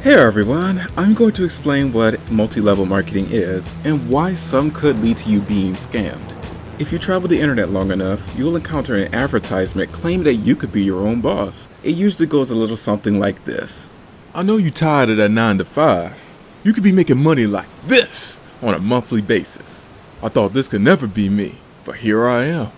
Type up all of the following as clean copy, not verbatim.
Hey everyone, I'm going to explain what multi-level marketing is and why some could lead to you being scammed. If you travel the internet long enough, you'll encounter an advertisement claiming that you could be your own boss. It usually goes a little something like this. I know you're tired of that 9 to 5. You could be making money like this on a monthly basis. I thought this could never be me, but here I am.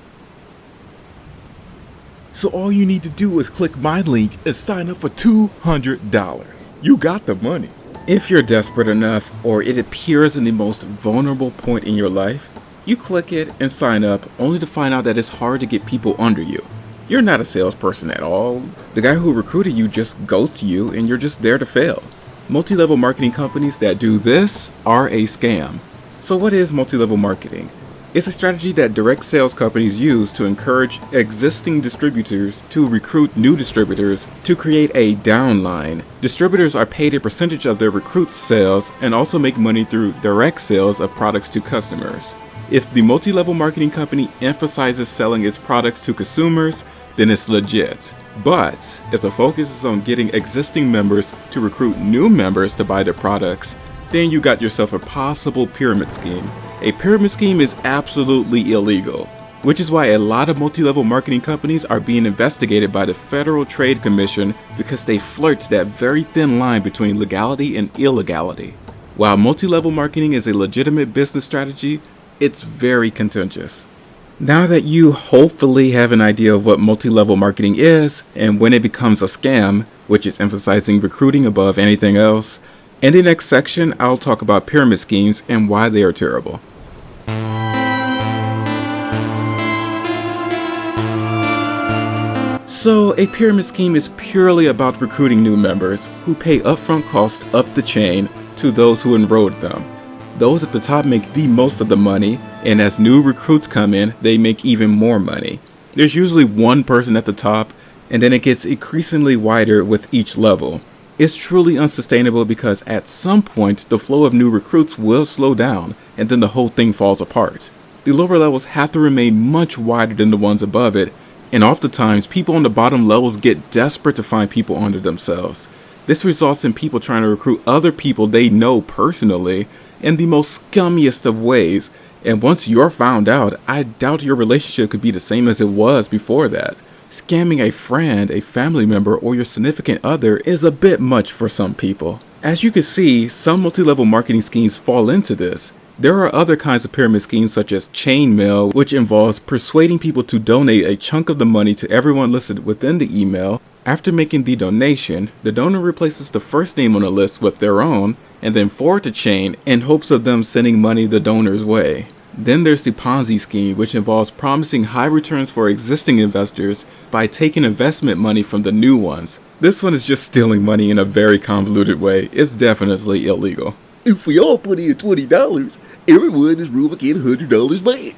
So all you need to do is click my link and sign up for $200. You got the money. If you're desperate enough, or it appears in the most vulnerable point in your life, you click it and sign up only to find out that it's hard to get people under you. You're not a salesperson at all. The guy who recruited you just ghosts you and you're just there to fail. Multi-level marketing companies that do this are a scam. So what is multi-level marketing? It's a strategy that direct sales companies use to encourage existing distributors to recruit new distributors to create a downline. Distributors are paid a percentage of their recruits' sales and also make money through direct sales of products to customers. If the multi-level marketing company emphasizes selling its products to consumers, then it's legit. But if the focus is on getting existing members to recruit new members to buy their products, then you got yourself a possible pyramid scheme. A pyramid scheme is absolutely illegal, which is why a lot of multi-level marketing companies are being investigated by the Federal Trade Commission because they flirt that very thin line between legality and illegality. While multi-level marketing is a legitimate business strategy, it's very contentious. Now that you hopefully have an idea of what multi-level marketing is and when it becomes a scam, which is emphasizing recruiting above anything else, in the next section, I'll talk about pyramid schemes and why they are terrible. So, a pyramid scheme is purely about recruiting new members who pay upfront costs up the chain to those who enrolled them. Those at the top make the most of the money, and as new recruits come in, they make even more money. There's usually one person at the top, and then it gets increasingly wider with each level. It's truly unsustainable because at some point the flow of new recruits will slow down and then the whole thing falls apart. The lower levels have to remain much wider than the ones above it, and oftentimes people on the bottom levels get desperate to find people under themselves. This results in people trying to recruit other people they know personally in the most scummiest of ways, and once you're found out, I doubt your relationship could be the same as it was before that. Scamming a friend, a family member, or your significant other is a bit much for some people. As you can see, some multi-level marketing schemes fall into this. There are other kinds of pyramid schemes such as chain mail, which involves persuading people to donate a chunk of the money to everyone listed within the email. After making the donation, the donor replaces the first name on the list with their own, and then forward the chain in hopes of them sending money the donor's way. Then there's the Ponzi scheme, which involves promising high returns for existing investors by taking investment money from the new ones. This one is just stealing money in a very convoluted way. It's definitely illegal. If we all put in $20, everyone in this room will get $100 back.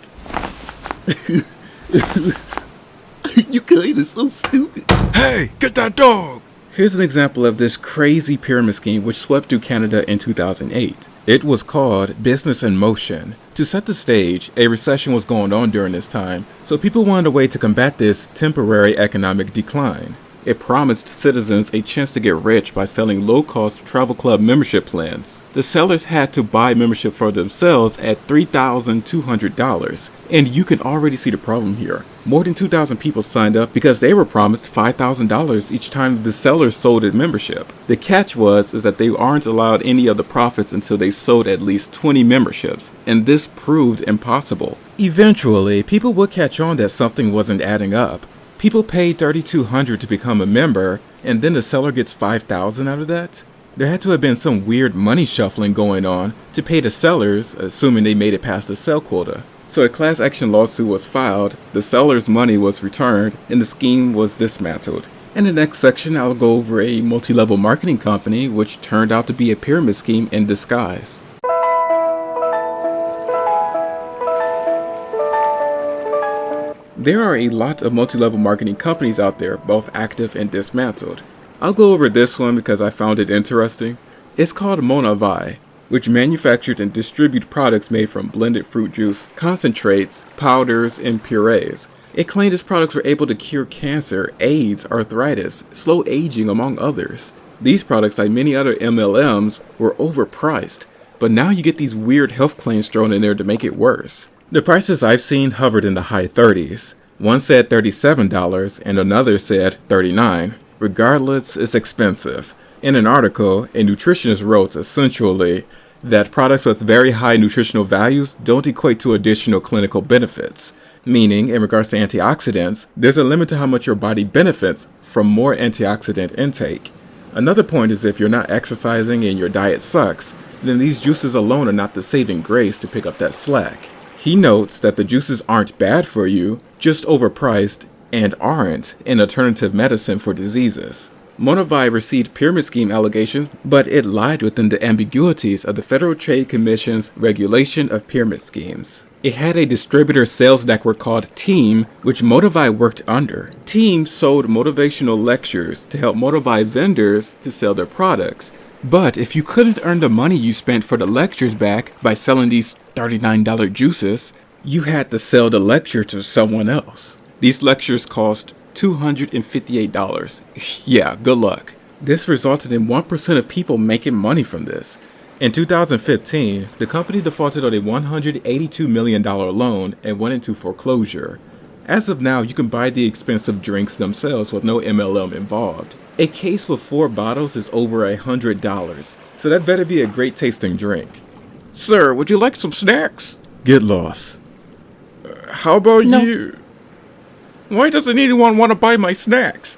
You guys are so stupid. Hey, get that dog! Here's an example of this crazy pyramid scheme which swept through Canada in 2008. It was called Business in Motion. To set the stage, a recession was going on during this time, so people wanted a way to combat this temporary economic decline. It promised citizens a chance to get rich by selling low-cost travel club membership plans. The sellers had to buy membership for themselves at $3,200, and you can already see the problem here. More than 2,000 people signed up because they were promised $5,000 each time the sellers sold a membership. The catch is that they aren't allowed any of the profits until they sold at least 20 memberships, and this proved impossible. Eventually, people would catch on that something wasn't adding up. People paid $3,200 to become a member, and then the seller gets $5,000 out of that? There had to have been some weird money shuffling going on to pay the sellers, assuming they made it past the sell quota. So a class action lawsuit was filed, the seller's money was returned, and the scheme was dismantled. In the next section, I'll go over a multi-level marketing company which turned out to be a pyramid scheme in disguise. There are a lot of multi-level marketing companies out there, both active and dismantled. I'll go over this one because I found it interesting. It's called Monavai, which manufactured and distributed products made from blended fruit juice, concentrates, powders, and purees. It claimed its products were able to cure cancer, AIDS, arthritis, slow aging, among others. These products, like many other MLMs, were overpriced, but now you get these weird health claims thrown in there to make it worse. The prices I've seen hovered in the high 30s. One said $37 and another said $39. Regardless, it's expensive. In an article, a nutritionist wrote essentially that products with very high nutritional values don't equate to additional clinical benefits. Meaning, in regards to antioxidants, there's a limit to how much your body benefits from more antioxidant intake. Another point is if you're not exercising and your diet sucks, then these juices alone are not the saving grace to pick up that slack. He notes that the juices aren't bad for you, just overpriced, and aren't an alternative medicine for diseases. Monovi received pyramid scheme allegations, but it lied within the ambiguities of the Federal Trade Commission's regulation of pyramid schemes. It had a distributor sales network called Team, which Motivai worked under. Team sold motivational lectures to help Motivai vendors to sell their products. But if you couldn't earn the money you spent for the lectures back by selling these $39 juices, you had to sell the lecture to someone else. These lectures cost $258. Yeah, good luck. This resulted in 1% of people making money from this. In 2015, the company defaulted on a $182 million loan and went into foreclosure. As of now, you can buy the expensive drinks themselves with no MLM involved. A case with 4 bottles is over $100, so that better be a great tasting drink. Sir, would you like some snacks? Get lost. How about No. you? Why doesn't anyone want to buy my snacks?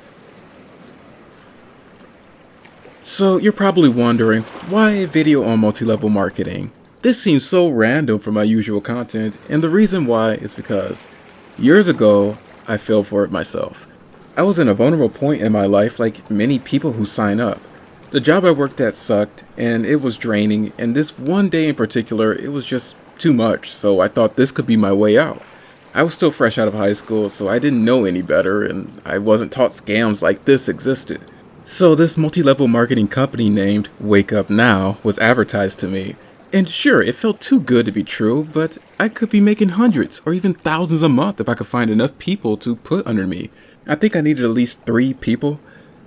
So you're probably wondering, why a video on multi-level marketing? This seems so random for my usual content, and the reason why is because years ago, I fell for it myself. I was in a vulnerable point in my life like many people who sign up. The job I worked at sucked, and it was draining, and this one day in particular, it was just too much, so I thought this could be my way out. I was still fresh out of high school, so I didn't know any better, and I wasn't taught scams like this existed. So this multi-level marketing company named Wake Up Now was advertised to me. And sure, it felt too good to be true, but I could be making hundreds or even thousands a month if I could find enough people to put under me. I think I needed at least 3 people.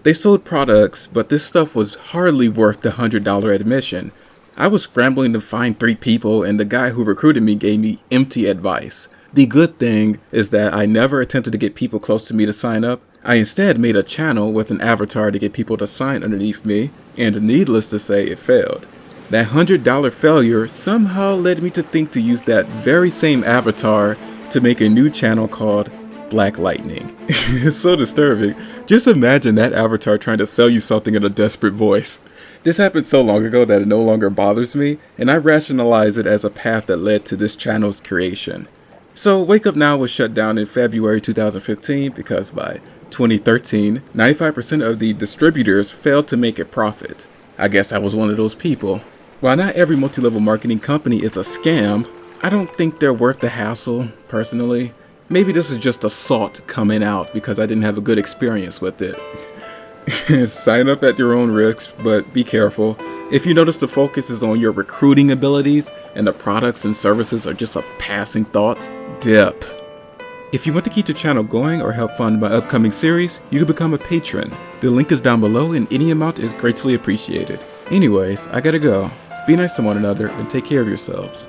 They sold products, but this stuff was hardly worth the $100 admission. I was scrambling to find 3 people, and the guy who recruited me gave me empty advice. The good thing is that I never attempted to get people close to me to sign up. I instead made a channel with an avatar to get people to sign underneath me, and needless to say, it failed. That $100 failure somehow led me to think to use that very same avatar to make a new channel called Black Lightning. It's so disturbing. Just imagine that avatar trying to sell you something in a desperate voice. This happened so long ago that it no longer bothers me, and I rationalize it as a path that led to this channel's creation. So Wake Up Now was shut down in February 2015 because by 2013, 95% of the distributors failed to make a profit. I guess I was one of those people. While not every multi-level marketing company is a scam, I don't think they're worth the hassle, personally. Maybe this is just a salt coming out because I didn't have a good experience with it. Sign up at your own risk, but be careful. If you notice the focus is on your recruiting abilities and the products and services are just a passing thought, dip. If you want to keep the channel going or help fund my upcoming series, you can become a patron. The link is down below and any amount is greatly appreciated. Anyways, I gotta go. Be nice to one another and take care of yourselves.